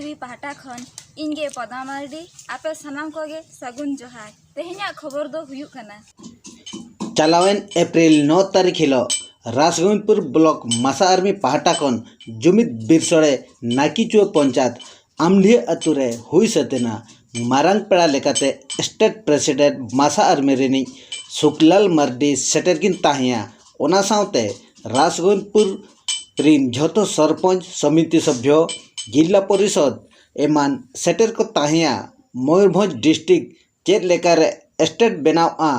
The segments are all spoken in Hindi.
टीवी पहाटा खन इनगे पदा मार्डी आपे सनाम कोगे सगुन जोहार तेहना खबर दो हुयुक कना चलावेन एप्रिल 9 तारीख हिलो राजगोविंदपुर ब्लॉक मासा आर्मी पहाटा खन जुमित बिरसोड़े नाकीचुआ पंचायत आमढी अतुरे हुई सतेना मारांग पेड़ा लेकाते स्टेट प्रेसिडेंट मासा आर्मी रिनी सुखलाल मार्डी सेटेरकिन ताहिया ओना साउते राजगोविंदपुर रिन झोतो सरपंच समिति सभ्य जिला परिषद एमान सेटेर को ताहिया मयूरभंज डिस्ट्रिक्ट चेद लेकारे स्टेट बनावा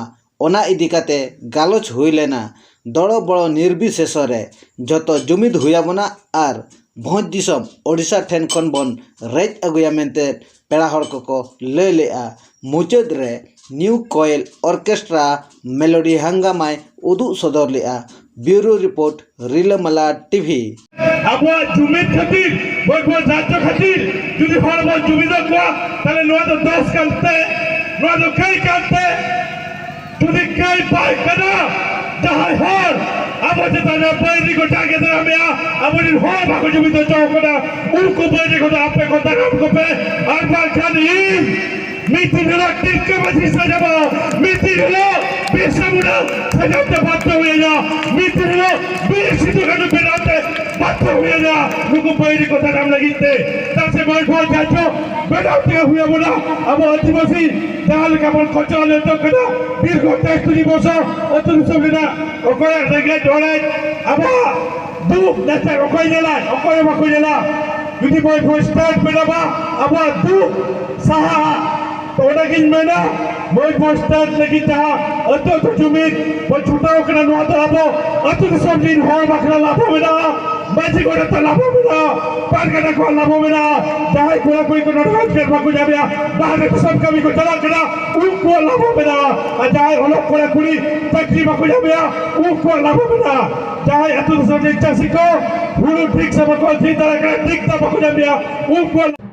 ओना इदिकाते गालोच हुई लेना दड़ो बड़ो निर्विशेष रे जतो जुमिद हुयाबना आर भोज दिसम ओडिशा ठेन खन बन रेज अगुया मेंते पेड़ा हड़ को लय लेआ मुचाद रे न्यू कोयल ऑर्केस्ट्रा मेलोडी हंगामाय उदु सदर लेआ ब्यूरो रिपोर्ट रिलामाला टीवी अब जुमिद खातिर बहुत राज्य खातिर जुदी हर बार जुमिद को ताले नोआ तो 10 करते नोआ तो कई करते जुदी कई पाई कना जहां हर अब जितना पैरी को टाके दे हमें अब इन हो भागो जुमिद चौकड़ा उनको पैरी को आपे को तरफ को पे हर बार खाली मितिरला टिक्के बजी सजाबो मितिरला बेसमुना सजाते बात हुए ना मितिरला बेसितो कनु बेनाते बात हुए ना नुको पैरी को नाम लगिते तासे बोल बोल जाचो बेनाते हुए बोला अब आदिवासी जाल कामन खचले तो कदा दीर्घ 23 বছর অতুল সবলিনা ওকয় জায়গা জড়াই अब দুঃখ নেতা ওকয় নেলা ওকয় বাকয় নেলা যদি বই স্টার্ট বেনাবা अब দুঃখ সাহা तोड़गिन में ना मोई पोस्टर लगी जहाँ अतो तो जुमित वो छुटाओ करना नुआता लाभो अतो तो सब दिन हॉल बकरा लाभो में ना बाजी को तो लाभो में ना पार करना को लाभो में ना जहाँ कोई को नोट कर बाकु जाबिया बाहर तो सब कभी को चला करना उनको लाभो में ना जहाँ होलो कोड़ा कुड़ी तकरी बाकु जाबिया उनको लाभो में ना जहाँ अतो तो सब दिन चासी को हुलू ठीक सब को ठीक तरह का ठीक तब बाकु जाबिया उनको